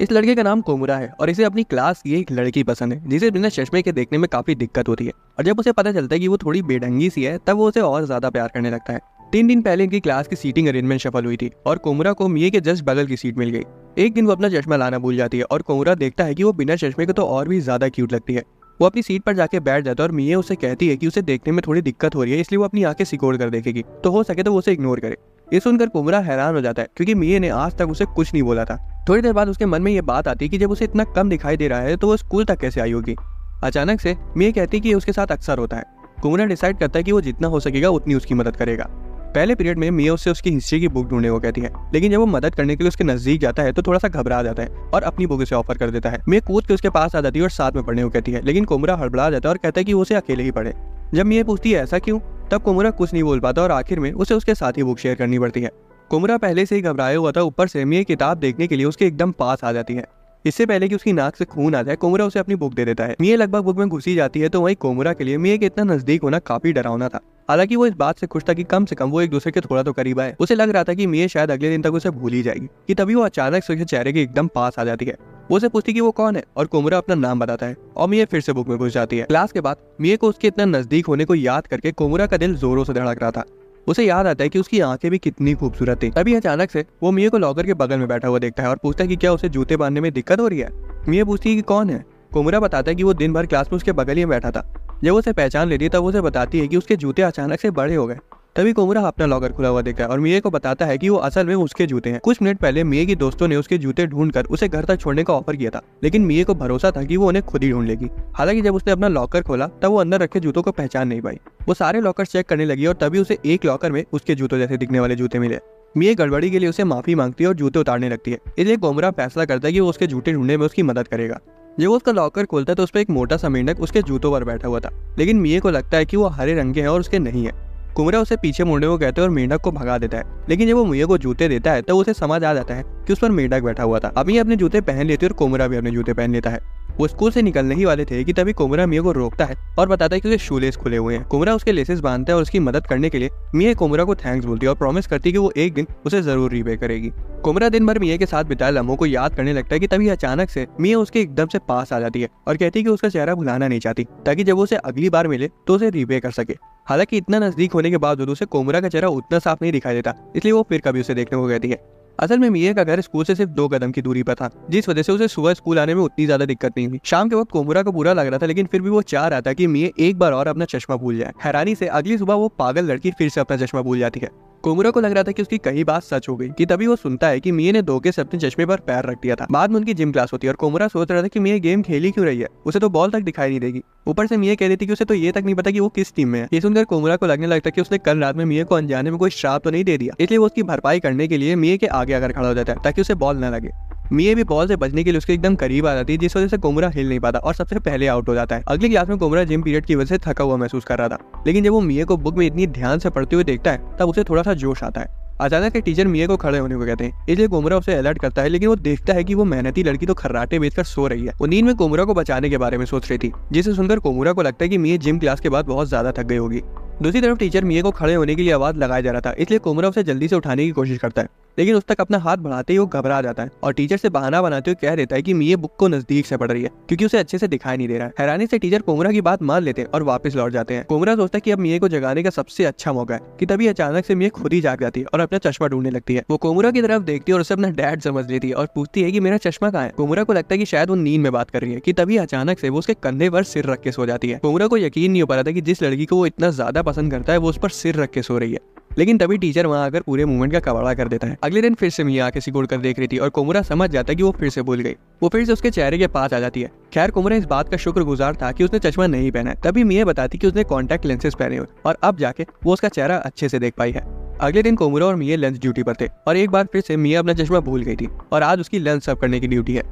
इस लड़के का नाम कोमुरा है और इसे अपनी क्लास की एक लड़की पसंद है जिसे बिना चश्मे के देखने में काफी दिक्कत होती है। और जब उसे पता चलता है कि वो थोड़ी बेढंगी सी है तब वो उसे और ज्यादा प्यार करने लगता है। 3 दिन पहले इनकी क्लास की सीटिंग अरेंजमेंट सफल हुई थी और कोमुरा को मिये के जस्ट बगल की सीट मिल गई। एक दिन वो अपना चश्मा लाना भूल जाती है और कोमुरा देखता है कि वो बिना चश्मे के तो और भी ज्यादा क्यूट लगती है। वो अपनी सीट पर जाके बैठ जाता है और मिये उसे कहती है कि उसे देखने में थोड़ी दिक्कत हो रही है, इसलिए वो अपनी आंखें सिकोड़ कर देखेगी, तो हो सके तो वो उसे इग्नोर करे। ये सुनकर कोमुरा हैरान हो जाता है क्योंकि मिये ने आज तक उसे कुछ नहीं बोला था। थोड़ी देर बाद उसके मन में ये बात आती है कि जब उसे इतना कम दिखाई दे रहा है तो वो स्कूल तक कैसे आई होगी। अचानक से मिये कहती है कि उसके साथ अक्सर होता है। कोमुरा डिसाइड करता है कि वो जितना हो सकेगा उतनी उसकी मदद करेगा। पहले पीरियड में मिये उससे उसकी हिस्ट्री की बुक ढूंढने को कहती है, लेकिन जब वो मदद करने के लिए उसके नजदीक जाता है तो थोड़ा सा घबरा जाता है और अपनी बुक उसे ऑफर कर देता है। मिये कूद के उसके पास आ जाती है और साथ में पढ़ने को कहती है, लेकिन कोमुरा हड़बड़ा जाता है और कहता है कि वो उसे अकेले ही पढ़े। जब मिये पूछती है ऐसा क्यों, तब कोमुरा कुछ नहीं बोल पाता और आखिर में उसे उसके साथ ही बुक शेयर करनी पड़ती है। कोमुरा पहले से ही घबराया हुआ था, ऊपर से मिये किताब देखने के लिए उसके एकदम पास आ जाती है। इससे पहले कि उसकी नाक से खून आ जाए कोमुरा उसे अपनी बुक दे देता है। मिये लगभग बुक में घुसी जाती है तो वहीं कोमुरा के लिए मिये के इतना नजदीक होना काफी डरावना था। हालांकि वो इस बात से खुश था कि कम से कम वो एक दूसरे के थोड़ा तो करीब आए। उसे लग रहा था कि मिये शायद अगले दिन तक उसे भूल ही जाएगी कि तभी वो अचानक से उसके चेहरे के एकदम पास आ जाती है। वो उसे पूछती कि वो कौन है और कोमुरा अपना नाम बताता है और मिये फिर से बुक में घुस जाती है। क्लास के बाद मिये को उसके इतना नजदीक होने को याद करके कोमुरा का दिल जोरों से धड़क रहा था। उसे याद आता है कि उसकी आंखें भी कितनी खूबसूरत थी। तभी अचानक से वो मिये को लॉकर के बगल में बैठा हुआ देखता है और पूछता है कि क्या उसे जूते बांधने में दिक्कत हो रही है। मिये पूछती है कि कौन है। कोमुरा बताता है कि वो दिन भर क्लास में उसके बगल ही बैठा था। जब उसे पहचान लेती है तब उसे बताती है कि उसके जूते अचानक से बड़े हो गए। तभी कोमुरा अपना लॉकर खुला हुआ देखता है और मिये को बताता है कि वो असल में उसके जूते हैं। कुछ मिनट पहले मिये की दोस्तों ने उसके जूते ढूंढकर उसे घर तक छोड़ने का ऑफर किया था, लेकिन मिये को भरोसा था कि वो उन्हें खुद ही ढूंढ लेगी। हालांकि जब उसने अपना लॉकर खोला तब वो अंदर रखे जूतों को पहचान नहीं पाई। वो सारे लॉकर चेक करने लगी और तभी उसे एक लॉकर में उसके जूतों जैसे दिखने वाले जूते मिले। मिये गड़बड़ी के लिए उसे माफी मांगती है और जूते उतारने लगती है। इसलिए कोमुरा फैसला करता है कि वो उसके जूते ढूंढने में उसकी मदद करेगा। जब वो उसका लॉकर खोलता है तो उस पर एक मोटा सा मेंढक उसके जूतों पर बैठा हुआ था, लेकिन मिये को लगता है कि वो हरे रंग के हैं और उसके नहीं है। कोमुरा उसे पीछे मुड़ने को कहते हैं और मेंढक को भगा देता है, लेकिन जब वो मिये को जूते देता है तो उसे समझ आ जाता है कि उस पर मेंढक बैठा हुआ था। अब मिये अपने जूते पहन लेती है और कोमुरा भी अपने जूते पहन लेता है। वो स्कूल से निकलने ही वाले थे कि तभी कोमुरा मिये को रोकता है और बताता है कि उसके शूलेस खुले हुए हैं। कोमुरा उसके लेसेस बांधता है और उसकी मदद करने के लिए मिये कोमुरा को थैंक्स बोलती है और प्रॉमिस करती है कि वो एक दिन उसे जरूर रीपे करेगी। कोमुरा दिन भर मिये के साथ बिताए लम्हों को याद करने लगता है कि तभी अचानक से मिये उसके एकदम से पास आ जाती है और कहती है कि उसका चेहरा भुलाना नहीं चाहती ताकि जब वो उसे अगली बार मिले तो उसे रीपे कर सके। हालांकि इतना नजदीक होने के बावजूद उसे कोमुरा का चेहरा उतना साफ नहीं दिखाई देता, इसलिए वो फिर कभी उसे देखने को कहती है। असल में मिये का घर स्कूल से सिर्फ 2 कदम की दूरी पर था, जिस वजह से उसे सुबह स्कूल आने में उतनी ज्यादा दिक्कत नहीं हुई। शाम के वक्त कोमुरा को बुरा लग रहा था, लेकिन फिर भी वो चाह रहा था कि मिये एक बार और अपना चश्मा भूल जाए। हैरानी से अगली सुबह वो पागल लड़की फिर से अपना चश्मा भूल जाती है। कोमुरा को लग रहा था कि उसकी कई बात सच हो गई कि तभी वो सुनता है कि मिये ने धोखे से अपने चश्मे पर पैर रख दिया था। बाद में उनकी जिम क्लास होती है और कोमुरा सोच रहा था कि मिये गेम खेली क्यों रही है, उसे तो बॉल तक दिखाई नहीं देगी। ऊपर से मिये कह देती कि उसे तो ये तक नहीं पता कि वो किस टीम में है। ये सुनकर कोमुरा को लगने लगता है कि उसने कल रात में मिये को अनजाने में कोई श्राप तो नहीं दे दिया, इसलिए वो उसकी भरपाई करने के लिए मिये के आगे आकर खड़ा हो जाता है ताकि उसे बॉल न लगे। मिये भी बॉल से बचने के लिए उसके एकदम करीब आ जाती है, जिस वजह से कोमुरा हिल नहीं पाता और सबसे पहले आउट हो जाता है। अगली क्लास में कोमुरा जिम पीरियड की वजह से थका हुआ महसूस कर रहा था, लेकिन जब वो मिये को बुक में इतनी ध्यान से पढ़ते हुए देखता है तब उसे थोड़ा सा जोश आता है। अचानक एक टीचर मिये को खड़े होने को कहते हैं, इसलिए कोमुरा उसे अलर्ट करता है, लेकिन वो देखता है कि वो मेहनती लड़की तो खर्राटे बेचकर सो रही है। वो नींद में कोमुरा को बचाने के बारे में सोच रही थी, जिसे सुनकर कोमुरा को लगता है कि मिये जिम क्लास के बाद बहुत ज्यादा थक गई होगी। दूसरी तरफ टीचर मिये को खड़े होने के लिए आवाज लगाया जा रहा था, इसलिए कोमुरा उसे जल्दी से उठाने की कोशिश करता है, लेकिन उस तक अपना हाथ बढ़ाते ही वो घबरा जाता है और टीचर से बहाना बनाते हुए कह देता है कि मिये बुक को नजदीक से पढ़ रही है क्योंकि उसे अच्छे से दिखाई नहीं दे रहा है। हैरानी से टीचर कोमुरा की बात मान लेते हैं और वापस लौट जाते हैं। कोमुरा सोचता है कि अब मिये को जगाने का सबसे अच्छा मौका है कि तभी अचानक से मिये खुद ही जाग जाती है और अपना चश्मा ढूंढने लगती है। वो कोमुरा की तरफ देखती है और उसे अपना डैड समझ लेती है और पूछती है कि मेरा चश्मा कहाँ है। कोमुरा को लगता है कि शायद वो नींद में बात कर रही है कि तभी अचानक से वो उसके कंधे पर सिर रख के सो जाती है। कोमुरा को यकीन नहीं हो पा रहा था कि जिस लड़की को वो इतना ज्यादा पसंद करता है वो उस पर सिर रख के सो रही है, लेकिन तभी टीचर वहां आकर पूरे मूवमेंट का कबाड़ा कर देता है। अगले दिन फिर से मिया आके सिकोड़ कर देख रही थी और कोमुरा समझ जाता है कि वो फिर से भूल गई। वो फिर से उसके चेहरे के पास आ जाती है। खैर कोमुरा इस बात का शुक्रगुजार था कि उसने चश्मा नहीं पहना है। तभी मिया बताती कि उसने कॉन्टैक्ट लेंसेज पहने हुए और अब जाके वो उसका चेहरा अच्छे से देख पाई है। अगले दिन कोमुरा और मिया लंच ड्यूटी पर थे और एक बार फिर से मिया अपना चश्मा भूल गई थी और आज उसकी लंच सर्व करने की ड्यूटी है।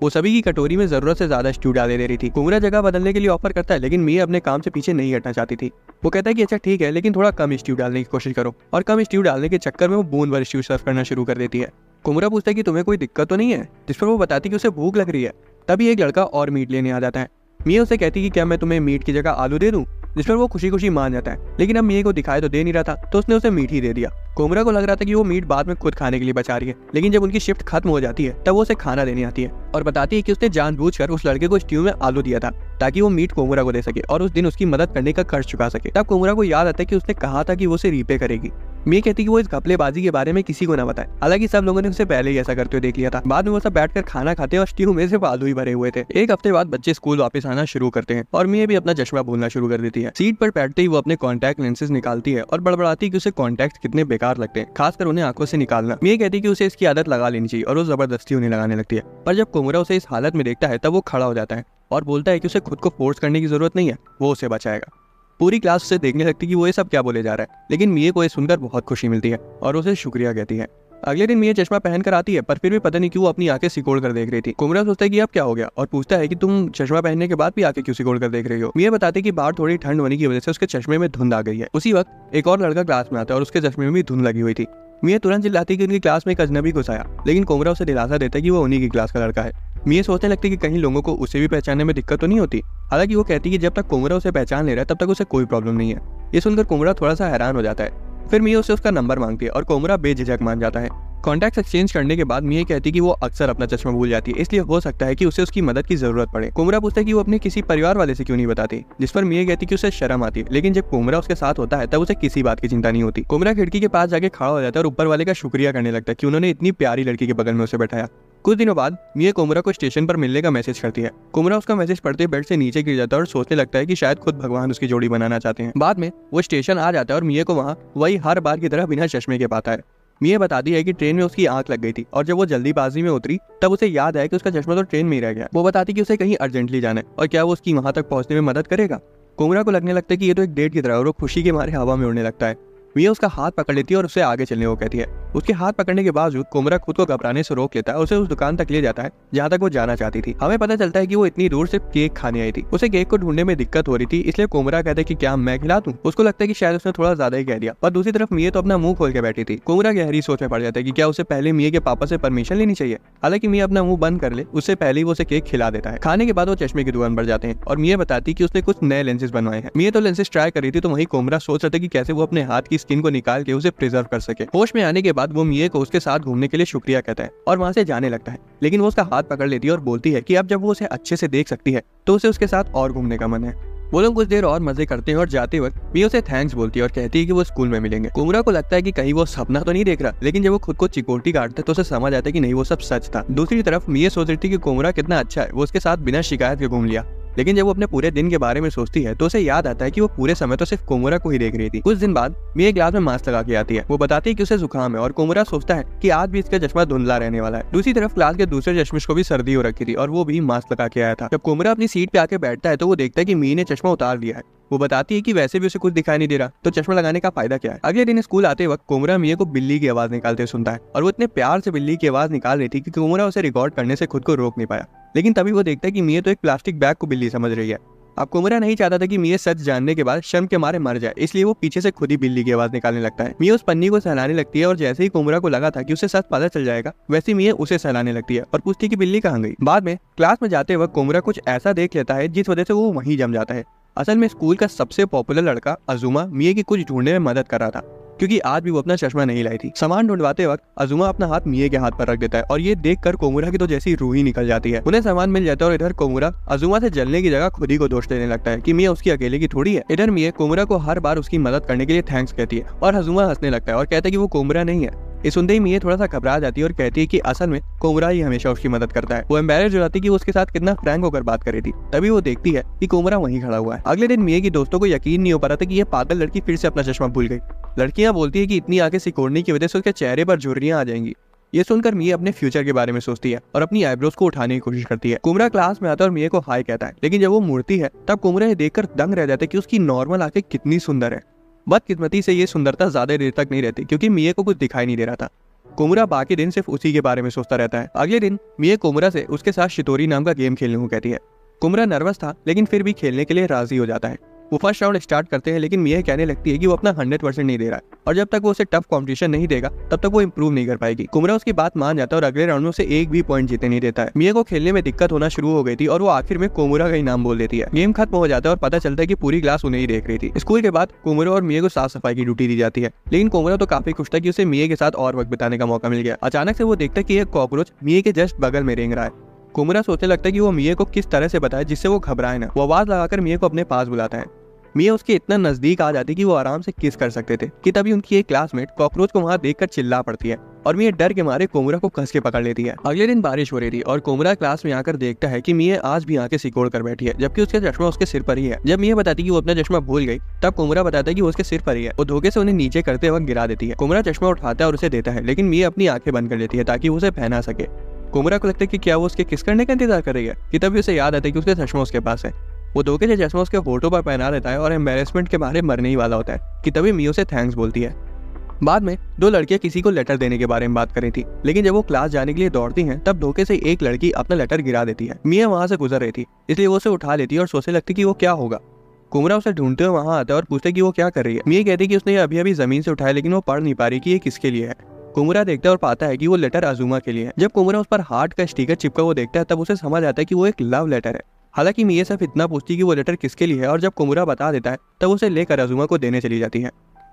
वो सभी की कटोरी में जरूरत से ज्यादा स्ट्यू डाल दे रही थी। कोमुरा जगह बदलने के लिए ऑफर करता है, लेकिन मिया अपने काम से पीछे नहीं हटना चाहती थी। वो कहता है कि अच्छा ठीक है, लेकिन थोड़ा कम स्ट्यू डालने की कोशिश करो, और कम स्ट्यू डालने के चक्कर में वो बूंद भर स्ट्यू सर्व करना शुरू कर देती है। कोमुरा पूछता है कि तुम्हें कोई दिक्कत तो नहीं है, जिस पर वो बताती कि उसे भूख लग रही है। तभी एक लड़का और मीट लेने आ जाता है। मिया उसे कहती कि क्या मैं तुम्हें मीट की जगह आलू दे दूं, जिस पर वो खुशी खुशी मान जाता है, लेकिन अब मिया को दिखाई तो दे नहीं रहा था तो उसने उसे मीट ही दे दिया। कोमरा को लग रहा था कि वो मीट बाद में खुद खाने के लिए बचा रही है, लेकिन जब उनकी शिफ्ट खत्म हो जाती है तब वो उसे खाना देने आती है और बताती है कि उसने जानबूझकर उस लड़के को स्ट्यू में आलू दिया था ताकि वो मीट कोमरा को दे सके और उस दिन उसकी मदद करने का कर्ज चुका सके। तब कोमरा को याद आता है कि उसने कहा था कि वो उसे रीपे करेगी। मिया कहती कि वो इस घपलेबाजी के बारे में किसी को ना बताए, हालांकि सब लोगों ने उसे पहले ही ऐसा करते हुए देख लिया था। बाद में वो सब बैठकर खाना खाते हैं और स्ट्यू में सिर्फ आलू ही भरे हुए थे। एक हफ्ते बाद बच्चे स्कूल वापस आना शुरू करते हैं और मिया भी अपना चश्मा भूलना शुरू कर देती है। सीट पर बैठते ही वो अपने कॉन्टैक्ट लेंसेज निकालती है और बड़बड़ाती है कि उसे कॉन्टैक्ट कितने बेकार लगते हैं, खासकर उन्हें आंखों से निकालना। मिया कहती है कि उसे इसकी आदत लगा लेनी चाहिए और वो जबरदस्ती उन्हें लगाने लगती है। पर जब कोमरा उसे इस हालत में देखता है तब वो खड़ा हो जाता है और बोलता है कि उसे खुद को फोर्स करने की जरूरत नहीं है, वो उसे बचाएगा। पूरी क्लास उसे देखने लगती कि वो ये सब क्या बोले जा रहा है, लेकिन मिया को ये सुनकर बहुत खुशी मिलती है और उसे शुक्रिया कहती है। अगले दिन मिया चश्मा पहन कर आती है, पर फिर भी पता नहीं क्यों अपनी आंखें सिकोड़ कर देख रही थी। कोमरा सोचता है कि अब क्या हो गया और पूछता है कि तुम चश्मा पहनने के बाद भी आंखें क्यों सिकोड़ कर देख रही हो। मिया बताते कि बाहर थोड़ी ठंड होने की वजह से उसके चश्मे में धुंध आ गई है। उसी वक्त एक और लड़का क्लास में आता है और उसके चश्मे में भी धुंध लगी हुई थी। मिया तुरंत चिल्लाती कि उनकी क्लास में एक अजनबी घुस आया, लेकिन कोमरा उसे दिलासा देता है कि वो उन्हीं की क्लास का लड़का है। मिया सोचने लगती कि कहीं लोगों को उसे भी पहचानने में दिक्कत तो नहीं होती। हालांकि वो कहती कि जब तक कोमरा उसे पहचान ले रहा है तब तक उसे कोई प्रॉब्लम नहीं है। ये सुनकर कोमरा थोड़ा सा हैरान हो जाता है। फिर मिया उसे उसका नंबर मांगती है और कोमरा बेझिझक मान जाता है। कॉन्टैक्ट एक्सचेंज करने के बाद मिया कहती कि वो अक्सर अपना चश्मा भूल जाती है, इसलिए हो सकता है कि उसे उसकी मदद की जरूरत पड़े। कोमरा पूछता है कि वो अपने किसी परिवार वाले से क्यों नहीं बताती, जिस पर मिया कहती कि उसे शर्म आती है, लेकिन जब कोमरा उसके साथ होता है तब उसे किसी बात की चिंता नहीं होती। कोमरा खिड़की के पास जाके खड़ा हो जाता है और ऊपर वाले का शुक्रिया करने लगता है कि उन्होंने इतनी प्यारी लड़की के बगल में उसे बैठाया। कुछ दिनों बाद मिया कोमरा को स्टेशन पर मिलने का मैसेज करती है। कोमरा उसका मैसेज पढ़ते बेड से नीचे गिर जाता है और सोचने लगता है कि शायद खुद भगवान उसकी जोड़ी बनाना चाहते हैं। बाद में वो स्टेशन आ जाता है और मिया को वहाँ वही हर बार की तरह बिना चश्मे के पाता है। मिया बताती है कि ट्रेन में उसकी आंख लग गई थी और जब वो जल्दीबाजी में उतरी तब उसे याद आया कि उसका चश्मा तो ट्रेन में ही रह गया। वो बताती कि उसे कहीं अर्जेंटली जाना है और क्या वो उसकी वहां तक पहुंचने में मदद करेगा। कोमरा को लगने लगता है कि ये तो एक डेट की तरह है और वो खुशी के मारे हवा में उड़ने लगता है। मिया उसका हाथ पकड़ लेती है और उसे आगे चलने को कहती है। उसके हाथ पकड़ने के बावजूद कोमरा खुद को घबराने से रोक लेता है और उसे उस दुकान तक ले जाता है जहाँ तक वो जाना चाहती थी। हमें पता चलता है कि वो इतनी दूर सिर्फ केक खाने आई थी। उसे केक को ढूंढने में दिक्कत हो रही थी, इसलिए कोमरा कहता है कि क्या मैं खिला दूं। उसको लगता है कि शायद उसने थोड़ा ज्यादा ही कह दिया, पर दूसरी तरफ मिया तो अपना मुंह खोल के बैठी थी। कोमरा गहरी सोच में पड़ जाता है कि क्या उसे पहले मिया के पापा से परमिशन लेनी चाहिए। हालांकि मिया अपना मुंह बंद कर ले उससे पहले ही वो उसे केक खिला देता है। खाने के बाद वो चश्मे की दुकान पर जाते हैं और मिया बताती कि उसने कुछ नए लेंसेज बनवाए हैं। मिया तो लेंसेज ट्राई कर रही थी तो वहीं कोमरा सोच रहे थे कि कैसे वो अपने हाथ की स्किन को निकाल के उसे प्रिजर्व कर सके। होश में आने के बाद वो मिया को उसके साथ घूमने के लिए शुक्रिया कहता है और वहां से जाने लगता है, लेकिन वो उसका हाथ पकड़ लेती है और बोलती है कि अब जब वो उसे अच्छे से देख सकती है तो उसे उसके साथ और घूमने का मन है। वो लोग कुछ देर और मजे करते हैं और जाते वक्त मिया उसे थैंक्स बोलती है और कहती है कि वो स्कूल में मिलेंगे। कोमरा को लगता है कि कहीं वो सपना तो नहीं देख रहा, लेकिन जब वो खुद को चिकोटी काटता है तो उसे समझ आता है कि नहीं, वो सब सच था। दूसरी तरफ मिया सोच रही थी कि कोमरा कितना अच्छा है, वो उसके साथ बिना शिकायत के घूम लिया। लेकिन जब वो अपने पूरे दिन के बारे में सोचती है तो उसे याद आता है कि वो पूरे समय तो सिर्फ कोमरा को ही देख रही थी। कुछ दिन बाद मिया क्लास में मास्क लगा के आती है। वो बताती है कि उसे जुकाम है और कोमरा सोचता है कि आज भी इसका चश्मा धुंधला रहने वाला है। दूसरी तरफ क्लास के दूसरे चश्मिश को भी सर्दी हो रखी थी और वो भी मास्क लगा के आया था। जब कोमरा अपनी सीट पे आके बैठता है तो वो देखता है कि मिया ने चश्मा उतार दिया है। वो बताती है कि वैसे भी उसे कुछ दिखाई नहीं दे रहा, तो चश्मा लगाने का फायदा क्या है। अगले दिन स्कूल आते वक्त कोमरा मिया को बिल्ली की आवाज निकालते सुनता है और वो इतने प्यार से बिल्ली की आवाज निकाल रही थी कि कोमरा उसे रिकॉर्ड करने से खुद को रोक नहीं पाया। लेकिन तभी वो देखता है कि मिया तो एक प्लास्टिक बैग को बिल्ली समझ रही है। अब कोमरा नहीं चाहता था कि मिया सच जानने के बाद शर्म के मारे मर जाए, इसलिए वो पीछे से खुद ही बिल्ली की आवाज निकालने लगता है। मिया उस पन्नी को सहलाने लगती है और जैसे ही कोमरा को लगा था कि उसे सच पता चल जाएगा, वैसे मिया उसे सहलाने लगती है और पूछती है कि बिल्ली कहाँ गई। बाद में क्लास में जाते वक्त कोमरा कुछ ऐसा देख लेता है जिस वजह से वो वहीं जम जाता है। असल में स्कूल का सबसे पॉपुलर लड़का अजुमा मिया की कुछ ढूंढने में मदद कर रहा था, क्योंकि आज भी वो अपना चश्मा नहीं लाई थी। सामान ढूंढवाते वक्त अजुमा अपना हाथ मिया के हाथ पर रख देता है और ये देखकर कोमरा की तो जैसी रूह ही निकल जाती है। उन्हें सामान मिल जाता है और इधर कोमरा अजुमा से जलने की जगह खुद ही को दोष देने लगता है कि मिया उसकी अकेले की थोड़ी है। इधर मिया कोमरा को हर बार उसकी मदद करने के लिए थैंक्स कहती है और अजुमा हंसने लगता है और कहता है कि वो कोमरा नहीं है। ये सुनते ही मिया थोड़ा सा घबरा जाती है और कहती है कि असल में कोमरा ही हमेशा उसकी मदद करता है। वो एम्बैरेस हो जाती है कि वो उसके साथ कितना फ्रैंक होकर बात कर रही थी। तभी वो देखती है कि कोमरा वहीं खड़ा हुआ है। अगले दिन मिया की दोस्तों को यकीन नहीं हो पा रहा था कि ये पागल लड़की फिर से अपना चश्मा भूल गई। लड़कियां बोलती है कि इतनी आंखें सिकोड़ने की वजह से उसके चेहरे पर झुर्रियां आ जाएंगी। ये सुनकर मिया अपने फ्यूचर के बारे में सोचती है और अपनी आईब्रोज को उठाने की कोशिश करती है। कोमरा क्लास में आता है और मिया को हाय कहता है, लेकिन जब वो मुड़ती है तब कोमरा ये देखकर दंग रह जाता है कि उसकी नॉर्मल आंखें कितनी सुंदर है। बदकिस्मती से ये सुंदरता ज्यादा देर तक नहीं रहती, क्योंकि मिया को कुछ दिखाई नहीं दे रहा था। कोमरा बाकी दिन सिर्फ उसी के बारे में सोचता रहता है। अगले दिन मिया कोमरा से उसके साथ शितोरी नाम का गेम खेलने को कहती है। कोमरा नर्वस था, लेकिन फिर भी खेलने के लिए राजी हो जाता है। वो फर्स्ट राउंड स्टार्ट करते हैं, लेकिन मिया कहने लगती है कि वो अपना 100% नहीं दे रहा है और जब तक वो उसे टफ कॉम्पिटिशन नहीं देगा तब तक वो इंप्रूव नहीं कर पाएगी। कुमुरा उसकी बात मान जाता है और अगले राउंड में उसे एक भी पॉइंट जीतने नहीं देता है। मिया को खेलने में दिक्कत होना शुरू हो गई थी और वो आखिर में कोमुरा का ही नाम बोल देती है। गेम खत्म हो जाता है और पता चलता है कि पूरी क्लास उन्हें ही देख रही थी। स्कूल के बाद कोमुरा और मिया को साफ सफाई की ड्यूटी दी जाती है, लेकिन कोमुरा तो काफी खुश था कि उसे मिया के साथ और वक्त बिताने का मौका मिल गया। अचानक से वो देखता है कि एक कॉकरोच मिया के जस्ट बगल में रेंग रहा है। कोमुरा सोचने लगता है कि वो मिया को किस तरह से बताए जिससे वो घबराए ना। वो आवाज लगाकर मिया को अपने पास बुलाता है। मिया उसके इतना नजदीक आ जाती कि वो आराम से किस कर सकते थे कि तभी उनकी एक क्लासमेट कॉकरोच को वहां देखकर चिल्ला पड़ती है और मिया डर के मारे कोमुरा को कस के पकड़ लेती है। अगले दिन बारिश हो रही थी और कोमुरा क्लास में आकर देखता है कि मिया आज भी आंखें सिकोड़ कर बैठी है, जबकि उसका चश्मा उसके सिर पर ही है। जब मिया बताती कि वो अपना चश्मा भूल गई, तब कोमुरा बताता है कि वो उसके सिर पर ही है। वो धोखे से उन्हें नीचे करते वक्त गिरा देती है। कोमुरा चश्मा उठाता है और उसे देता है, लेकिन मिया अपनी आंखें बंद कर लेती है ताकि वो उसे पहना सके। कोमुरा को लगता है कि क्या वो उसके किस करने का इंतजार कर रही है कि तभी उसे याद आता है कि उसका चश्मा उसके पास है। वो धोखे से चश्मा उसके होठों पर पहना देता है और एम्बैरेसमेंट के मारे मरने ही वाला होता है कि तभी मिया उसे थैंक्स बोलती है। बाद में दो लड़कियां किसी को लेटर देने के बारे में बात कर रही थी, लेकिन जब वो क्लास जाने के लिए दौड़ती हैं तब धोखे से एक लड़की अपना लेटर गिरा देती है। मिया वहां से गुजर रही थी, इसलिए वो उसे उठा लेती है और सोचने लगती कि वो क्या होगा। कोमुरा उसे ढूंढते हुए वहां आता है और पूछते कि वो क्या कर रही है। मिया कहती कि उसने अभी अभी जमीन से उठाया, लेकिन वो पढ़ नहीं पा रही कि ये किसके लिए है। कोमुरा देखता है और पाता है कि वो लेटर अजुमा के लिए है। जब कोमुरा उस पर हार्ट का स्टिकर चिपका वो देखता है तब उसे समझ आता है कि वो एक लव लेटर है। हालांकि मिया सिर्फ इतना पूछती कि वो लेटर किसके लिए है और जब कोमुरा बता देता है तब उसे लेकर अजुमा को देने चली जाती है।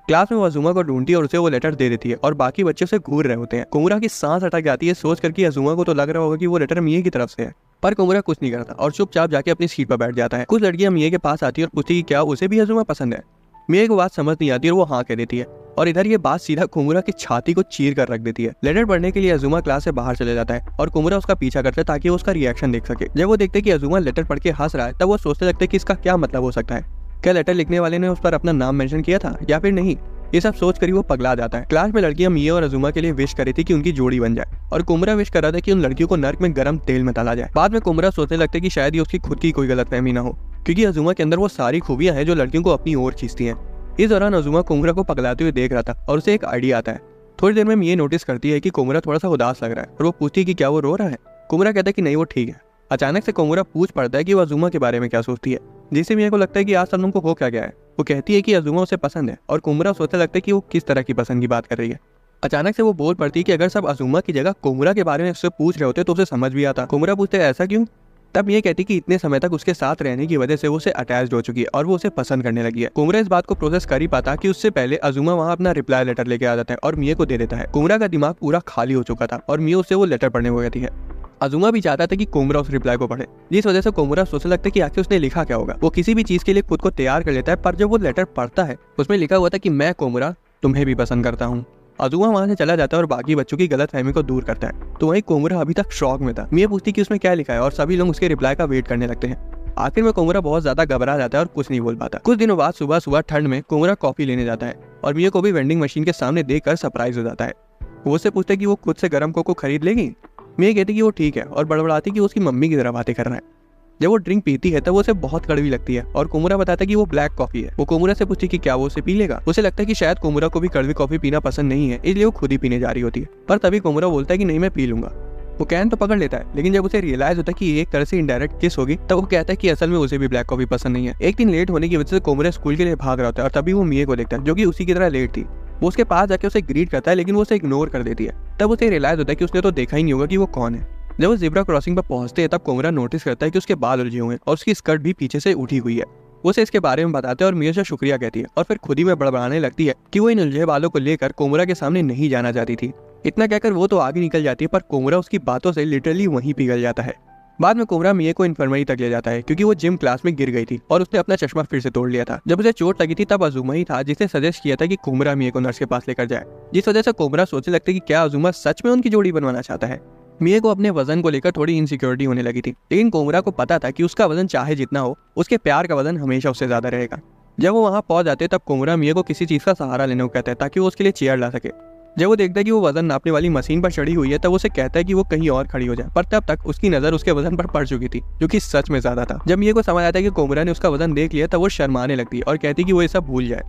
क्लास में वो अजुमा को ढूंढती है और उसे वो लेटर दे देती है और बाकी बच्चे उसे घूर रहे होते हैं। कोमुरा की सांस अटक जाती है सोच कर कि अजुमा को तो लग रहा होगा कि वो लेटर मिया की तरफ से है, पर कोमुरा कुछ नहीं करता और चुपचाप जाके अपनी सीट पर बैठ जाता है। कुछ लड़कियां मिया के पास आती है और पूछती कि क्या उसे भी अजुमा पसंद है। मिया को बात समझ नहीं आती और वो हाँ कह देती है और इधर ये बात सीधा कोमुरा की छाती को चीर कर रख देती है। लेटर पढ़ने के लिए अजुमा क्लास से बाहर चले जाता है और कोमुरा उसका पीछा करता है ताकि वो उसका रिएक्शन देख सके। जब वो देखते कि अजुमा लेटर पढ़ के हंस रहा है तब वो सोचने लगते कि इसका क्या मतलब हो सकता है। क्या लेटर लिखने वाले ने उस पर अपना नाम मेंशन किया था या फिर नहीं? ये सब सोच कर वो पगला जाता है। क्लास में लड़कियां मिया और अजुमा के लिए विश करी थी कि उनकी जोड़ी बन जाए और कोमुरा विश कर रहा था कि उन लड़कियों को नर्क में गर्म तेल में तला जाए। बाद में कोमुरा सोचने लगता है कि शायद ये उसकी खुद की कोई गलतफहमी ना हो, क्योंकि अजुमा के अंदर वो सारी खूबियां हैं जो लड़कियों को अपनी ओर खींचती हैं। इस दौरान अजुमा कोमुरा को पगलाते हुए देख रहा था और उसे एक आइडिया आता है। थोड़ी देर में मिया नोटिस करती है कि कोमुरा थोड़ा सा उदास लग रहा है और वो पूछती है कि क्या वो रो रहा है। कोमुरा कहता है कि नहीं वो ठीक है। अचानक से कोमुरा पूछ पड़ता है कि वो अजुमा के बारे में क्या सोचती है, जिससे मिया को लगता है कि आज सनम को हो क्या गया है। वो कहती है कि अजुमा उसे पसंद है और कोमुरा सोचने लगता है कि वो किस तरह की पसंद की बात कर रही है। अचानक से वो बोल पड़ती है कि अगर सब अजुमा की जगह कोमुरा के बारे में उससे पूछ रहे होते तो उसे समझ भी आता। कोमुरा पूछते ऐसा क्यों? तब ये कहती कि इतने समय तक उसके साथ रहने की वजह से वो उसे अटैच्ड हो चुकी है और वो उसे पसंद करने लगी है। कोमुरा इस बात को प्रोसेस कर ही पाता कि उससे पहले अजुमा वहां अपना रिप्लाई लेटर लेके आ जाता है और मिया को दे देता है। कोमुरा का दिमाग पूरा खाली हो चुका था और मिया उससे वो लेटर पढ़ने को कहती है। अजुमा भी चाहता था कि कोमुरा उस रिप्लाई को पढ़े, जिस वजह से कोमुरा सोचने लगता है कि आखिर उसने लिखा क्या होगा। वो किसी भी चीज के लिए खुद को तैयार कर लेता है, पर जब वो लेटर पढ़ता है उसमें लिखा हुआ था कि मैं कोमुरा तुम्हें भी पसंद करता हूँ। अजुमा वहां से चला जाता है और बाकी बच्चों की गलतफहमी को दूर करता है। तो वहीं कोमुरा अभी तक शॉक में था। मिया पूछती कि उसमें क्या लिखा है और सभी लोग उसके रिप्लाई का वेट करने लगते हैं। आखिर में कोमुरा बहुत ज्यादा घबरा जाता है और कुछ नहीं बोल पाता। कुछ दिनों बाद सुबह सुबह ठंड में कोमुरा कॉफी लेने जाता है और मिया को भी वेंडिंग मशीन के सामने देखकर सरप्राइज हो जाता है। वो उससे पूछता है कि वो खुद से गर्म कोको खरीद लेगी। मिया कहती कि वो ठीक है और बड़बड़ाती कि उसकी मम्मी की तरह बातें कर रहा है। जब वो ड्रिंक पीती है तब वो उसे बहुत कड़वी लगती है और कोमुरा बताता है कि वो ब्लैक कॉफी है। वो कोमुरा से पूछती कि क्या वो उसे पी लेगा। उसे लगता है कि शायद कोमुरा को भी कड़वी कॉफी पीना पसंद नहीं है, इसलिए वो खुद ही पीने जा रही होती है। पर तभी कोमुरा बोलता है कि नहीं मैं पी लूंगा। वो कैन तो पकड़ लेता है, लेकिन जब उसे रियलाइज होता है कि एक तरह से इनडायरेक्ट किस होगी तब वो कहता है कि असल में उसे भी ब्लैक कॉफी पसंद नहीं है। एक दिन लेट होने की वजह से कोमुरा स्कूल के लिए भाग रहा होता है और तभी वो मिया को देखता है जो कि उसी की तरह लेट थी। वो उसके पास जाके उसे ग्रीट करता है, लेकिन वो उसे इग्नोर कर देती है। तब उसे रियलाइज होता है कि उसने तो देखा ही नहीं होगा कि वो कौन है। जब वो ज़ेब्रा क्रॉसिंग पर पहुंचते हैं तब कोमुरा नोटिस करता है कि उसके बाल उलझे हुए हैं और उसकी स्कर्ट भी पीछे से उठी हुई है। वो उसे इसके बारे में बताते हैं और मिया से शुक्रिया कहती है और फिर खुद ही में बड़बड़ाने लगती है कि वो इन उलझे बालों को लेकर कोमुरा के सामने नहीं जाना चाहती थी। इतना कहकर वो तो आगे निकल जाती है, पर कोमुरा उसकी बातों से लिटरली वहीं पिघल जाता है। बाद में कोमुरा मिया को इन्फर्मरी तक ले जाता है क्योंकि वो जिम क्लास में गिर गई थी और उसने अपना चश्मा फिर से तोड़ लिया था। जब उसे चोट लगी थी तब अजुमा ही था जिसने सजेस्ट किया था कि कोमुरा मिया को नर्स के पास लेकर जाए, जिस वजह से कोमुरा सोचने लगता है कि क्या अजुमा सच में उनकी जोड़ी बनवाना चाहता है। मिया को अपने वजन को लेकर थोड़ी इनसिक्योरिटी होने लगी थी, लेकिन कोमुरा को पता था कि उसका वजन चाहे जितना हो उसके प्यार का वजन हमेशा उससे ज्यादा रहेगा। जब वो वहां पहुंच जाते तब कोमुरा मिया को किसी चीज का सहारा लेने को कहता है ताकि वो उसके लिए चेयर ला सके। जब वो देखता है कि वो वजन नापने वाली मशीन पर चढ़ी हुई है तब उसे कहता है कि वो कहीं और खड़ी हो जाए, पर तब तक उसकी नजर उसके वजन पर पड़ चुकी थी जो कि सच में ज्यादा था। जब मिया को समझ आता है कि कोमुरा ने उसका वजन देख लिया तब वो शर्माने लगती है और कहती है कि वो ये सब भूल जाए।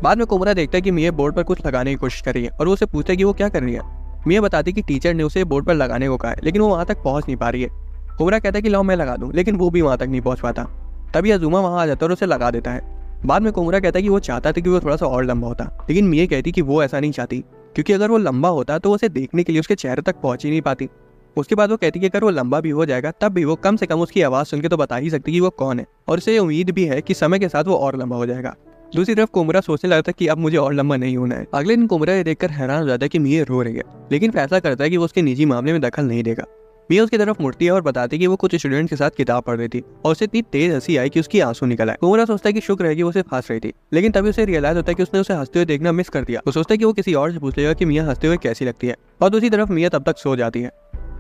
बाद में कोमुरा देखता है कि मिया बोर्ड पर कुछ लगाने की कोशिश कर रही है और वो उसे पूछता है कि वो क्या कर रही है। मिया बताती कि टीचर ने उसे बोर्ड पर लगाने को कहा है, लेकिन वो वहां तक पहुंच नहीं पा रही है। कोमुरा कहता है कि लाओ मैं लगा दूं, लेकिन वो भी वहां तक नहीं पहुंच पाता। तभी अजुमा वहां आ जाता है और उसे लगा देता है। बाद में कोमुरा कहता है कि वो चाहता था कि वो थोड़ा सा और लंबा होता, लेकिन मिए कहती कि वो ऐसा नहीं चाहती, क्योंकि अगर वो लंबा होता तो उसे देखने के लिए उसके चेहरे तक पहुंच ही नहीं पाती। उसके बाद वो कहती कि अगर वो लंबा भी हो जाएगा तब भी वो कम से कम उसकी आवाज़ सुन के तो बता ही सकती कि वो कौन है, और उसे उम्मीद भी है कि समय के साथ वो और लंबा हो जाएगा। दूसरी तरफ कोमुरा सोचने लगता है कि अब मुझे और लंबा नहीं होना है। अगले दिन कोमुरा ये देखकर हैरान हो जाता है कि मिए रो रही है, लेकिन फैसला करता है कि वो उसके निजी मामले में दखल नहीं देगा। मिया उसकी तरफ मुड़ती है और बताती है कि वो कुछ स्टूडेंट्स के साथ किताब पढ़ रही थी और उसे इतनी तेज हंसी आई कि उसकी आंसू निकल आए। कोमुरा सोचता है कि शुक्र है कि वो उसे हंस रही थी, लेकिन तभी उसे रियलाइज होता है कि उसने उसे हंसते हुए देखना मिस कर दिया। वो सोचता है कि वो किसी और से पूछ लेगा कि मिया हंसते हुए कैसी लगती है, और दूसरी तरफ मिया तब तक सो जाती है।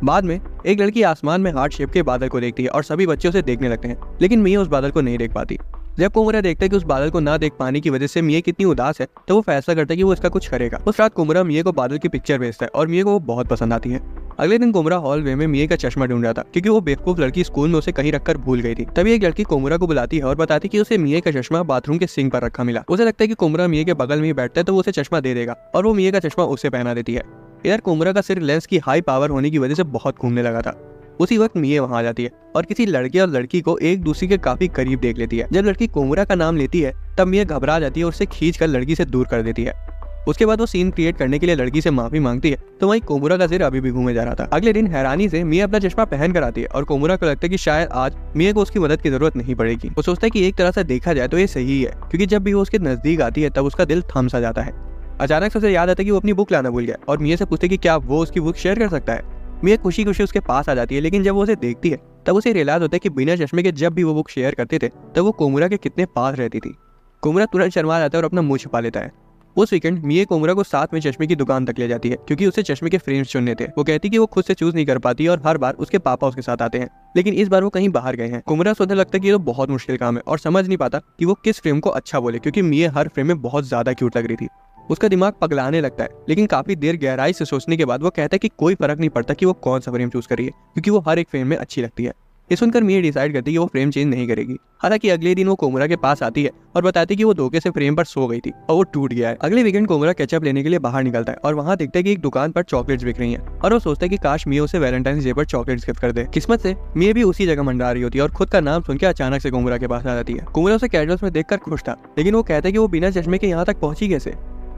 बाद में एक लड़की आसमान में हार्ट शेप के बादल को देखती है और सभी बच्चे उसे देखने लगते हैं, लेकिन मिया उस बादल को नहीं देख पाती। जब कोमुरा देखता है कि उस बादल को ना देख पाने की वजह से मिया कितनी उदास है, तो वो फैसला करता है कि वो इसका कुछ करेगा। उस रात कोमुरा मिया को बादल की पिक्चर भेजता है और मिया को वो बहुत पसंद आती है। अगले दिन कोमुरा हॉलवे में मिया का चश्मा ढूंढ रहा था, क्योंकि वो बेवकूफ लड़की स्कूल में उसे कहीं रखकर भूल गई थी। तभी एक लड़की कोमुरा को बुलाती है और बताती कि उसे मिया का चश्मा बाथरूम के सिंक पर रखा मिला। उसे लगता है कि कोमुरा मिया के बगल में ही बैठता है तो वो उसे चश्मा दे देगा, और वो मिया का चश्मा उसे पहना देती है। इधर कोमुरा का सिर लेंस की हाई पावर होने की वजह से बहुत घूमने लगा था। उसी वक्त मिया वहां आ जाती है और किसी लड़के और लड़की को एक दूसरे के काफी करीब देख लेती है। जब लड़की कोमुरा का नाम लेती है तब मिया घबरा जाती है और उसे खींचकर लड़की से दूर कर देती है। उसके बाद वो सीन क्रिएट करने के लिए लड़की से माफी मांगती है, तो वहीं कोमुरा का सिर अभी भी घूमे जा रहा था। अगले दिन हैरानी से मिया अपना चश्मा पहन कर आती है और कोमुरा को लगता है कि शायद आज मिया को उसकी मदद की जरूरत नहीं पड़ेगी। वो सोचता है कि एक तरह से देखा जाए तो ये सही है, क्योंकि जब भी वो उसके नजदीक आती है तब उसका दिल थम सा जाता है। अचानक से उसे याद आता है कि वो अपनी बुक लाना भूल गया और मिया से पूछते है कि क्या वो उसकी बुक शेयर कर सकता है। मिया खुशी खुशी उसके पास आ जाती है, लेकिन जब वो उसे देखती है तब उसे रियलाइज होता है कि बिना चश्मे के जब भी वो बुक शेयर करते थे तब वो कोमुरा के कितने पास रहती थी। कोमुरा तुरंत शर्मा जाता है और अपना मुंह छुपा लेता है। उस वीकेंड मिया कोमुरा को साथ में चश्मे की दुकान तक ले जाती है, क्योंकि उसे चश्मे के फ्रेम्स चुनने थे। वो कहती कि वो खुद से चूज नहीं कर पाती और हर बार उसके पापा उसके साथ आते हैं, लेकिन इस बार वो कहीं बाहर गए हैं। कोमुरा सोचने लगता है कि ये तो बहुत मुश्किल काम है और समझ नहीं पाता कि वो किस फ्रेम को अच्छा बोले, क्योंकि मिया हर फ्रेम में बहुत ज्यादा क्यूट लग रही थी। उसका दिमाग पगलाने लगता है, लेकिन काफी देर गहराई से सोचने के बाद वो कहता है कि कोई फर्क नहीं पड़ता कि वो कौन सा फ्रेम चूज करिए, क्योंकि वो हर एक फ्रेम में अच्छी लगती है। ये सुनकर मिया डिसाइड करती है कि वो फ्रेम चेंज नहीं करेगी। हालांकि अगले दिन वो कोमुरा के पास आती है और बताती है कि वो धोखे से फ्रेम पर सो गई थी और वो टूट गया है। अगले वीकेंड कोमुरा केचप लेने के लिए बाहर निकलता है और वहाँ देखता है कि एक दुकान पर चॉकलेट्स बिक रही हैं, और वो सोचता है कि काश मिया उसे वैलेंटाइंस डे पर चॉकलेट्स गिफ्ट कर दे। किस्मत से मिया भी उसी जगह मंडरा रही होती है और खुद का नाम सुनकर अचानक से कोमुरा के पास आ जाती है। कोमुरा उसे कैजुअल्स में देखकर खुश था, लेकिन वो कहता है कि वो बिना चश्मे के यहाँ तक पहुंची कैसे।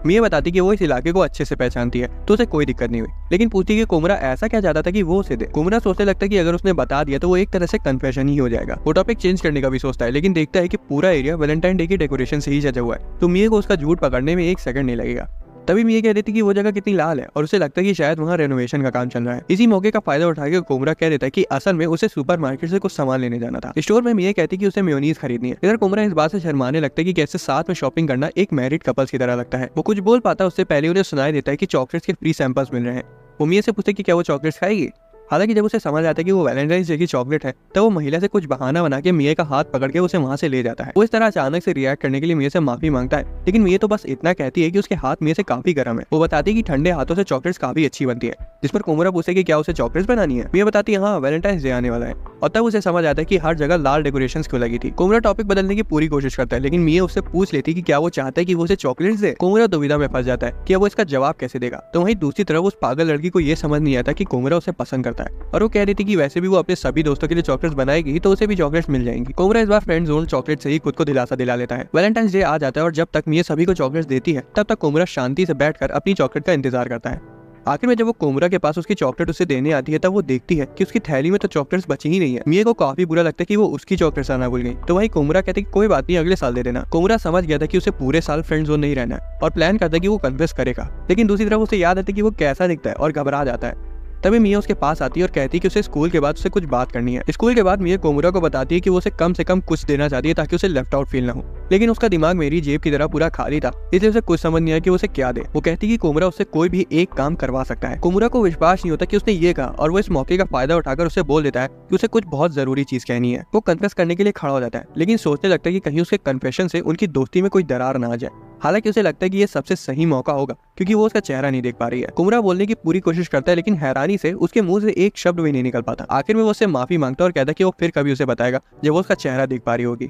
मिया बताती कि वो इस इलाके को अच्छे से पहचानती है तो उसे कोई दिक्कत नहीं हुई, लेकिन पूछती कि कोमुरा ऐसा क्या चाहता था कि वो उसे दे। कोमुरा सोचने लगता है कि अगर उसने बता दिया तो वो एक तरह से कन्फेशन ही हो जाएगा। वो टॉपिक चेंज करने का भी सोचता है, लेकिन देखता है कि पूरा एरिया वैलेंटाइन डे की डेकोरेशन से ही सजा हुआ है, तो मिया को उसका झूठ पकड़ने में एक सेकंड नहीं लगेगा। तभी मिया कह देती कि वो जगह कितनी लाल है और उसे लगता है कि शायद वहाँ रेनोवेशन का काम चल रहा है। इसी मौके का फायदा उठाकर कोमुरा कह देता है कि असल में उसे सुपरमार्केट से कुछ सामान लेने जाना था। स्टोर में मिया कहती कि उसे मेयोनीज खरीदनी है। इधर कोमुरा इस बात से शर्माने लगता है कि कैसे साथ में शॉपिंग करना एक मैरिड कपल्स की तरह लगता है। वो कुछ बोल पाता उससे पहले उन्हें सुनाई देता है कि चॉकलेट्स के फ्री सैंपल्स मिल रहे हैं। वो मिया से पूछते कि क्या वो चॉकलेट्स खाएगी। हालांकि जब उसे समझ आता है कि वो वैलेंटाइंस डे की चॉकलेट है, तब वो महिला से कुछ बहाना बना के मिया का हाथ पकड़ के उसे वहां से ले जाता है। वो इस तरह अचानक से रिएक्ट करने के लिए मिया से माफी मांगता है, लेकिन मिया तो बस इतना कहती है कि उसके हाथ मिया से काफी गर्म है। वो बताती है कि ठंडे हाथों से चॉकलेट्स काफी अच्छी बनती है, जिस पर कोमुरा पूछे कि क्या उसे चॉकलेट्स बनानी है। मिया बताती है हाँ, वैलेंटाइंस डे आने वाला है, और तब उसे समझ आता है कि हर जगह लाल डेकोरेशंस क्यों लगी थी। कोमुरा टॉपिक बदलने की पूरी कोशिश करता है, लेकिन मिया उससे पूछ लेती कि क्या वो चाहता है कि वो उसे चॉकलेट्स दे। कोमुरा दुविधा में फंस जाता है कि वो इसका जवाब कैसे देगा। तो वहीं दूसरी तरफ उस पागल लड़की को ये समझ नहीं आता कि कोमुरा उसे पसंद करता है, और वो कह रही थी कि वैसे भी वो अपने सभी दोस्तों के लिए चॉकलेट्स बनाएगी तो उसे भी चॉकलेट्स मिल जाएंगी। कोमुरा इस बार फ्रेंड जोन चॉकलेट से ही खुद को दिलासा दिला लेता है। वैलेंटाइंस डे आ जाता है और जब तक मिया सभी को चॉकलेट्स देती है तब तक कोमुरा शांति से बैठकर अपनी चॉकलेट का इंतजार करता है। आखिर में जब वो कोमुरा के पास उसकी चॉकलेट उसे देने आती है तब वो देखती है कि उसकी थैली में तो चॉकलेट्स बची ही नहीं है। मिया को काफी बुरा लगता है कि वो उसकी चॉकलेट्स आना भूल गई, तो वही कोमुरा कहती है कि कोई बात नहीं, अगले साल दे देना। कोमुरा समझ गया था कि उसे पूरे साल फ्रेंड जोन नहीं रहना है और प्लान करता है कि वो कन्फेस करेगा, लेकिन दूसरी तरफ उसे याद आता है कि वो कैसा दिखता है और घबरा जाता है। तभी मिया उसके पास आती है और कहती है कि उसे स्कूल के बाद उससे कुछ बात करनी है। स्कूल के बाद मिया कोमुरा को बताती है कि वो उसे कम से कम कुछ देना चाहती है ताकि उसे लेफ्ट आउट फील ना हो, लेकिन उसका दिमाग मेरी जेब की तरह पूरा खाली था, इसलिए उसे कुछ समझ नहीं आया कि उसे क्या दे। वो कहती है कि कोमुरा उससे कोई भी एक काम करवा सकता है। कोमुरा को विश्वास नहीं होता कि उसने ये कहा, और वो इस मौके का फायदा उठाकर उसे बोल देता है कि उसे कुछ बहुत जरूरी चीज कहनी है। वो कन्फेस करने के लिए खड़ा हो जाता है, लेकिन सोचने लगता है कि कहीं उसके कन्फेशन से उनकी दोस्ती में कोई दरार ना आ जाए। हालांकि उसे लगता है कि ये सबसे सही मौका होगा, क्योंकि वो उसका चेहरा नहीं देख पा रही है। कोमुरा बोलने की पूरी कोशिश करता है, लेकिन हैरानी से उसके मुंह से एक शब्द भी नहीं निकल पाता। आखिर में वो उससे माफी मांगता है और कहता है कि वो फिर कभी उसे बताएगा जब वो उसका चेहरा देख पा रही होगी।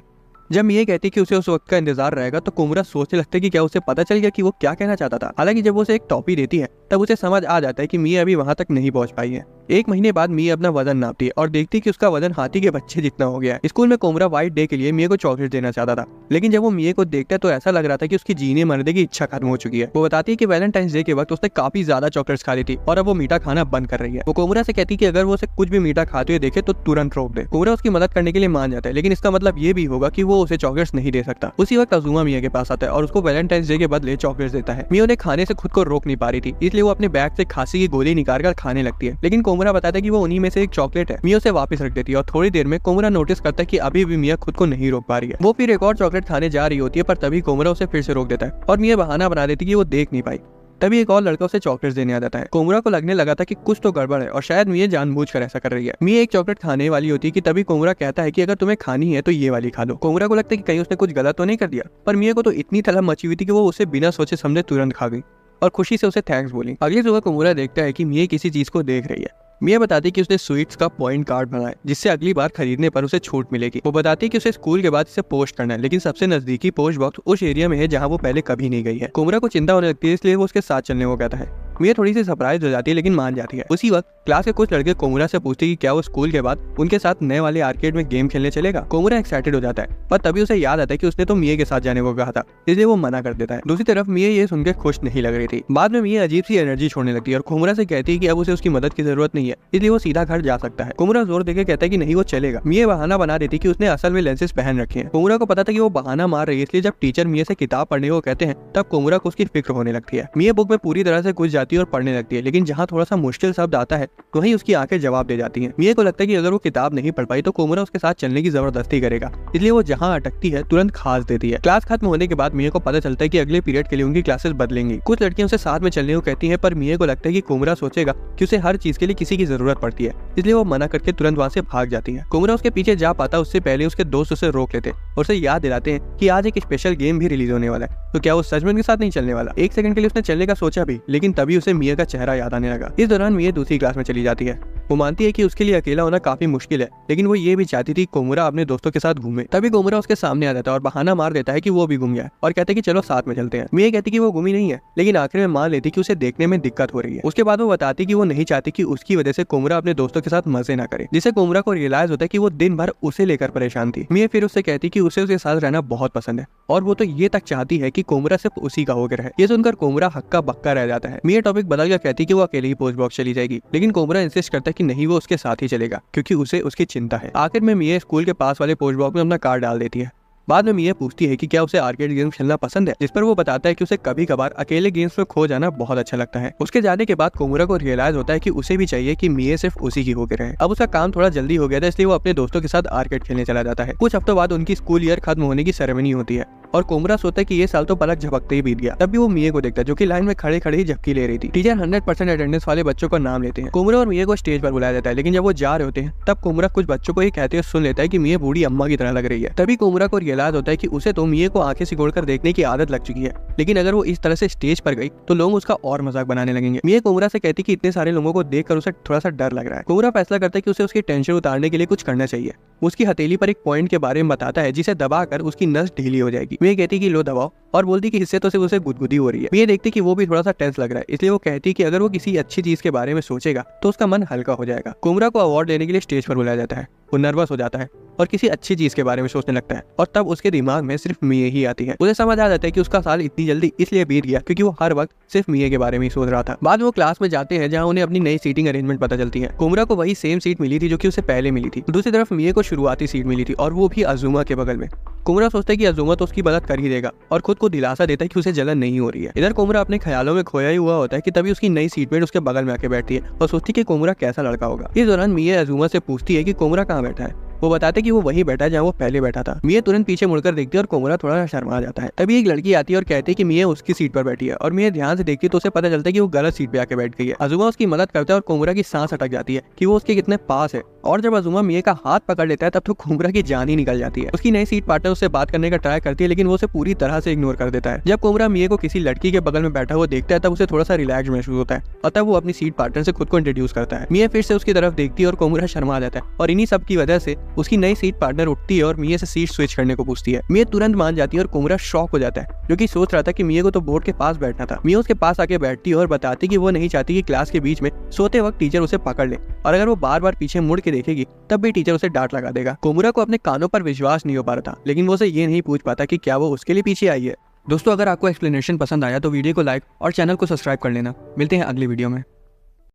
जब मिया कहती कि उसे उस वक्त का इंतजार रहेगा, तो कोमुरा सोचने लगता है कि क्या उसे पता चल गया कि वो क्या कहना चाहता था। हालांकि जब वो उसे एक टॉफी देती है तब उसे समझ आ जाता है कि मिया अभी वहां तक नहीं पहुंच पाई है, 1 महीने बाद मिया अपना वजन नापती है और देखती है कि उसका वजन हाथी के बच्चे जितना हो गया है। स्कूल में कोमरा व्हाइट डे के लिए मिया को चॉकलेट देना चाहता था, लेकिन जब वो मिया को देखता है तो ऐसा लग रहा था कि उसकी जीने मरने की इच्छा खत्म हो चुकी है। वो बताती है कि वैलेंटाइंस डे के वक्त उसने काफी ज्यादा चॉकलेट्स खा ली थी और अब वो मीठा खाना बंद कर रही है। वो कोमरा से कहती है कि अगर वो उसे कुछ भी मीठा खाते हुए देखे तो तुरंत रोक दे। कोमरा उसकी मदद करने के लिए मान जाता है, लेकिन इसका मतलब ये भी होगा कि वो उसे चॉकलेट्स नहीं दे सकता। उसी वक्त अज़ुमा मिया के पास आता है और उसको वैलेंटाइंस डे के बदले चॉकलेट्स देता है। मिया उन्हें खाने से खुद को रोक नहीं पा रही थी, इसलिए वो अपने बैग से खांसी की गोली निकालकर खाने लगती है, लेकिन कोमरा बताता है कि वो उन्हीं में से एक चॉकलेट है। मिया उसे वापस रख देती है और थोड़ी देर में कोमरा नोटिस करता है कि अभी भी मिया खुद को नहीं रोक पा रही है। वो फिर एक और चॉकलेट खाने जा रही होती है, पर तभी कोमरा उसे फिर से रोक देता है और मिया बहाना बना देती है कि वो देख नहीं पाई। तभी एक और लड़का उसे चॉकलेट देने आ जाता है। कोमरा को लगने लगा था कि कुछ तो गड़बड़ है और शायद मिया जानबूझकर ऐसा कर रही है। मिया एक चॉकलेट खाने वाली होती है कि तभी कोमरा कहता है कि अगर तुम्हें खानी है तो ये वाली खा लो। कोमरा को लगता है कि कहीं उसने कुछ गलत तो नहीं कर दिया, पर मिया को तो इतनी तलब मची हुई थी कि वो उसे बिना सोचे समझे तुरंत खा गई और खुशी से उसे थैंक्स बोली। अगली सुबह कोमरा देखता है कि मिया किसी चीज को देख रही है। मिया बताती है कि उसने स्वीट्स का पॉइंट कार्ड बनाया जिससे अगली बार खरीदने पर उसे छूट मिलेगी। वो बताती है कि उसे स्कूल के बाद इसे पोस्ट करना है, लेकिन सबसे नजदीकी पोस्ट बॉक्स उस एरिया में है जहां वो पहले कभी नहीं गई है। कोमरा को चिंता होने लगती है, इसलिए वो उसके साथ चलने को कहता है। मिया थोड़ी सी सरप्राइज हो जाती है, लेकिन मान जाती है। उसी वक्त क्लास के कुछ लड़के कोमरा से पूछते हैं कि क्या वो स्कूल के बाद उनके साथ नए वाले आर्केड में गेम खेलने चलेगा। कोमरा एक्साइटेड हो जाता है, पर तभी उसे याद आता है कि उसने तो मिया के साथ जाने को कहा था, इसलिए वो मना कर देता है। दूसरी तरफ मिया ये सुनकर खुश नहीं लग रही थी। बाद में मिया अजीब सी एनर्जी छोड़ने लगती है और कोमरा से कहती है कि अब उसे उसकी मदद की जरूरत नहीं है, इसलिए वो सीधा घर जा सकता है। कोमरा जोर देकर कहता है कि नहीं, वो चलेगा। मिया बहाना बना देती कि उसने असल में लेंसेज पहन रखे हैं। कोमरा को पता था कि वो बहाना मार रही है, इसलिए जब टीचर मिया से किताब पढ़ने को कहते हैं तब कोमरा को उसकी फिक्र होने लगती है। मिया बुक में पूरी तरह से घुस जाती है और पढ़ने लगती है, लेकिन जहाँ थोड़ा सा मुश्किल शब्द आता है वहीं उसकी आंखें जवाब दे जाती हैं। मिया को लगता है कि अगर वो किताब नहीं पढ़ पाई तो कोमरा उसके साथ चलने की जबरदस्ती करेगा, इसलिए वो जहाँ अटकती है तुरंत खास देती है। क्लास खत्म होने के बाद मिया को पता चलता है कि अगले पीरियड के लिए उनकी क्लासेस बदलेंगी। कुछ लड़कियां उसे साथ में चलने को कहती हैं, पर मिया को लगता है कि कोमरा सोचेगा कि उसे हर चीज के लिए किसी की जरूरत पड़ती है, इसलिए वो मना करके तुरंत वहाँ से भाग जाती है। कोमरा उसके पीछे जा पाता उससे पहले उसके दोस्त उसे रोक लेते और उसे याद दिलाते हैं कि आज एक स्पेशल गेम भी रिलीज होने वाला है, तो क्या वो सच में उनके साथ नहीं चलने वाला। एक सेकंड के लिए उसने चलने का सोचा भी, लेकिन तभी उसे मिया का चेहरा याद आने लगा। इस दौरान मिया दूसरी क्लास में चली जाती है। वो मानती है कि उसके लिए अकेला होना काफी मुश्किल है, लेकिन वो ये भी चाहती थी कोमरा अपने दोस्तों के साथ घूमे। तभी कोमरा उसके सामने आ जाता है और बहाना मार देता है कि वो भी घूम गया और कहते हैं कि चलो साथ में चलते हैं। मिया कहती कि वो घूमी नहीं है, लेकिन आखिर में मान लेती कि उसे देखने में दिक्कत हो रही है। उसके बाद वो बताती कि वो नहीं चाहती कि उसकी वजह से कोमरा अपने दोस्तों के साथ मजे ना करे, जिससे कोमरा को रियलाइज होता है कि वो दिन भर उसे लेकर परेशान थी। मिया फिर उससे कहती कि उसे उसके साथ रहना बहुत पसंद है और वो तो ये तक चाहती है कि कोमरा सिर्फ उसी का होकर रहे। ये सुनकर कोमरा हक्का बक्का रह जाता है। मिया टॉपिक बदलकर कहती कि वो अकेले ही पोस्ट बॉक्स चली जाएगी, लेकिन कोमरा इंसिस्ट करता है कि नहीं, वो उसके साथ ही चलेगा क्योंकि उसे उसकी चिंता है। आखिर में मिया स्कूल के पास वाले पोस्ट बॉक्स में अपना कार्ड डाल देती है। बाद में मिया पूछती है कि क्या उसे आर्केड गेम खेलना पसंद है, जिस पर वो बताता है कि उसे कभी कभार अकेले गेम्स में खो जाना बहुत अच्छा लगता है। उसके जाने के बाद कोमरा को रियलाइज होता है कि उसे भी चाहिए कि मिया सिर्फ उसी की होकर रहे। अब उसका काम थोड़ा जल्दी हो गया था, इसलिए वो अपने दोस्तों के साथ आर्केड खेलने चला जाता है। कुछ हफ्तों बाद उनकी स्कूल ईयर खत्म होने की सेरेमनी होती है और कोमरा सोचता है कि ये साल तो पलक झपकते ही बीत गया। तब भी वो मिया को देखता है जो कि लाइन में खड़े खड़े ही झपकी ले रही थी। टीचर 100% अटेंडेंस वाले बच्चों का नाम लेते हैं। कोमरा और मिया को स्टेज पर बुलाया जाता है, लेकिन जब वो जा रहे होते हैं तब कोमरा कुछ बच्चों को ये कहते हुए सुन लेता है कि मिया बूढ़ी अम्मा की तरह लग रही है। तभी कोमरा को रियलाइज होता है कि उसे तो मिया को आंखें सिकोड़कर देखने की आदत लग चुकी है, लेकिन अगर वो इस तरह से स्टेज पर गई तो लोग उसका और मजाक बनाने लगेंगे। मिया कोमरा से कहती कि इतने सारे लोगों को देखकर उसे थोड़ा सा डर लग रहा है। कोमरा फैसला करता है कि उसे उसकी टेंशन उतारने के लिए कुछ करना चाहिए। उसकी हथेली पर एक पॉइंट के बारे में बताता है जिसे दबाकर उसकी नस ढीली हो जाएगी। मिया कहती कि लो दबाओ और बोलती कि इससे तो सिर्फ उसे गुदगुदी हो रही है। मिया देखती कि वो भी थोड़ा सा टेंस लग रहा है, इसलिए वो कहती कि अगर वो किसी अच्छी चीज के बारे में सोचेगा तो उसका मन हल्का हो जाएगा। कोमरा को अवार्ड देने के लिए स्टेज पर बुलाया जाता है। वो नर्वस हो जाता है और किसी अच्छी चीज के बारे में सोचने लगता है और तब उसके दिमाग में सिर्फ मिया ही आती है। उसे समझ आ जाता है कि उसका साल इतनी जल्दी इसलिए बीत गया क्योंकि वो हर वक्त सिर्फ मिया के बारे में ही सोच रहा था। बाद में वो क्लास में जाते हैं जहाँ उन्हें अपनी नई सीटिंग अरेंजमेंट पता चलती है। कोमरा को वही सेम सीट मिली थी जो कि उसे पहले मिली थी। दूसरी तरफ मिया को शुरुआती सीट मिली थी और वो भी अज़ुमा के बगल में। कोमरा सोचता है कि अज़ुमा तो उसकी मदद कर ही देगा और खुद को दिलासा देता है कि उसे जलन नहीं हो रही है। इधर कोमरा अपने ख्यालों में खोया ही हुआ होता है कि तभी उसकी नई सीटमेट उसके बगल में आके बैठती है और सोचती है कि कोमरा कैसा लड़का होगा। इस दौरान मिया अज़ुमा से पूछती है कि कोमरा कहाँ बैठा है। वो बताते कि वो वही बैठा है जहाँ वो पहले बैठा था। मिया तुरंत पीछे मुड़कर देखती है और कोमरा थोड़ा शर्मा जाता है। तभी एक लड़की आती है और कहती है कि मिया उसकी सीट पर बैठी है और मिया ध्यान से देखती है तो उसे पता चलता है कि वो गलत सीट पे आके बैठ गई है। अज़ुमा उसकी मदद करता है और कोमरा की सांस अटक जाती है कि वो उसके कितने पास है और जब अज़ुमा मिया का हाथ पकड़ लेता है तब तो कोमरा की जान ही निकल जाती है। उसकी नई सीट पार्टनर उससे बात करने का ट्राई करती है, लेकिन वो उसे पूरी तरह से इग्नोर कर देता है। जब कोमरा मिया को किसी लड़की के बगल में बैठा हुआ देखता है तब उसे थोड़ा सा रिलैक्स महसूस होता है और तब वो अपनी सीट पार्टनर से खुद को इंट्रोड्यूस करता है। मिया फिर से उसकी तरफ देखती है और कोमरा शर्मा जाता है और इन्हीं सब की वजह से उसकी नई सीट पार्टनर उठती है और मिया से सीट स्विच करने को पूछती है। मिया तुरंत मान जाती है और कोमुरा शॉक हो जाता है, जो कि सोच रहा था कि मिया को तो बोर्ड के पास बैठना था। मिया उसके पास आके बैठती है और बताती कि वो नहीं चाहती कि क्लास के बीच में सोते वक्त टीचर उसे पकड़ ले, और अगर वो बार बार पीछे मुड़ के देखेगी तब भी टीचर उसे डांट लगा देगा। कोमुरा को अपने कानों पर विश्वास नहीं हो पा रहा था, लेकिन वो उसे ये नहीं पूछ पाता कि क्या वो उसके लिए पीछे आई है। दोस्तों, अगर आपको एक्सप्लेनेशन पसंद आया तो वीडियो को लाइक और चैनल को सब्सक्राइब कर लेना। मिलते हैं अगली वीडियो में।